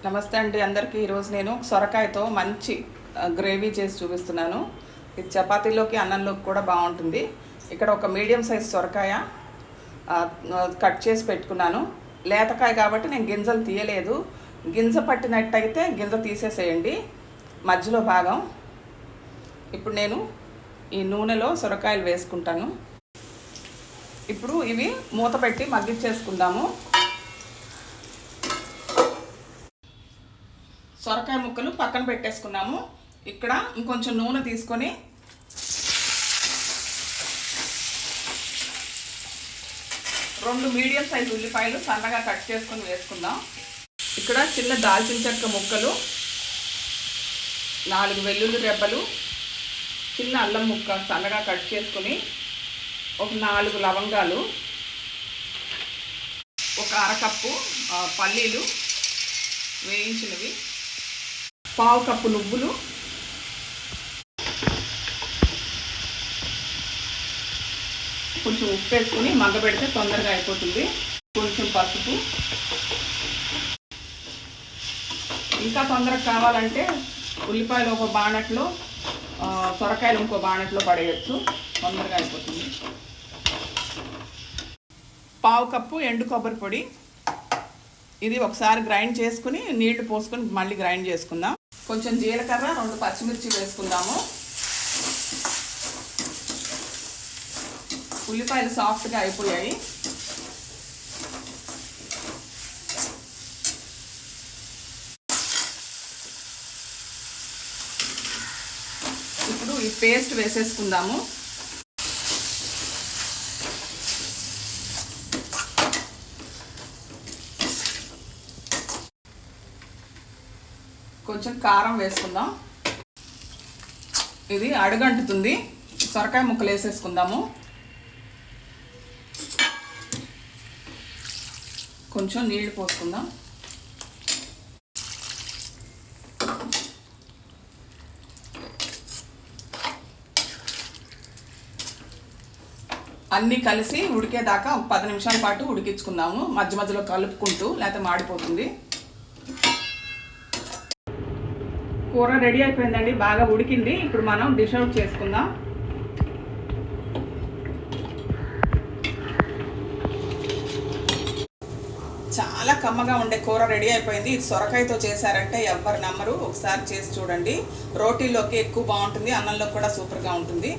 నమస్తే అండి అందరికీ. ఈరోజు నేను సొరకాయతో మంచి గ్రేవీ చేసి చూపిస్తున్నాను. ఇది చపాతీలోకి అన్నంలోకి కూడా బాగుంటుంది. ఇక్కడ ఒక మీడియం సైజ్ సొరకాయ కట్ చేసి పెట్టుకున్నాను. లేతకాయ కాబట్టి నేను గింజలు తీయలేదు. గింజ పట్టినట్టయితే గింజ తీసేసేయండి మధ్యలో భాగం. ఇప్పుడు నేను ఈ నూనెలో సొరకాయలు వేసుకుంటాను. ఇప్పుడు ఇవి మూత పెట్టి మగ్గిచ్చేసుకుందాము. సొరకాయ ముక్కలు పక్కన పెట్టేసుకున్నాము. ఇక్కడ ఇంకొంచెం నూనె తీసుకొని రెండు మీడియం సైజ్ ఉల్లిపాయలు సన్నగా కట్ చేసుకొని వేసుకుందాం. ఇక్కడ చిన్న దాల్చిన చెక్క ముక్కలు, 4 వెల్లుల్లి రెబ్బలు, చిన్న అల్లం ముక్క సన్నగా కట్ చేసుకొని, ఒక 4 లవంగాలు, ఒక అరకప్పు పల్లీలు వేయించినవి, 1/2 కప్పు నువ్వులు, కొంచెం ఉప్పు వేసుకొని మగ్గబెడితే తొందరగా అయిపోతుంది. కొంచెం పసుపు. ఇంకా తొందరగా కావాలంటే ఉల్లిపాయలు ఒక బాణట్లో, సొరకాయలు ఇంకో బాణట్లో పడేయచ్చు, తొందరగా అయిపోతుంది. 1/2 కప్పు ఎండు కొబ్బరి పొడి. ఇది ఒకసారి గ్రైండ్ చేసుకుని నీళ్లు పోసుకొని మళ్ళీ గ్రైండ్ చేసుకుందాం. కొంచెం జీలకర్ర, 2 పచ్చిమిర్చి వేసుకుందాము. ఉల్లిపాయలు సాఫ్ట్గా అయిపోయాయి. ఇప్పుడు ఈ పేస్ట్ వేసేసుకుందాము. కొంచెం కారం వేసుకుందాం. ఇది అడుగంటుతుంది. సొరకాయ ముక్కలు వేసేసుకుందాము. కొంచెం నీళ్లు పోసుకుందాం. అన్నీ కలిసి ఉడికేదాకా 10 నిమిషాల పాటు ఉడికించుకుందాము, మధ్య మధ్యలో కలుపుకుంటూ, లేకపోతే మాడిపోతుంది. కూర రెడీ అయిపోయిందండి, బాగా ఉడికింది. ఇప్పుడు మనం డిష్ అవుట్ చేసుకుందాం. చాలా కమ్మగా ఉండే కూర రెడీ అయిపోయింది. ఇది సొరకాయతో చేశారంటే ఎవ్వరు నమ్మరు. ఒకసారి చేసి చూడండి. రోటీలోకి ఎక్కువ బాగుంటుంది, అన్నంలో కూడా సూపర్గా ఉంటుంది.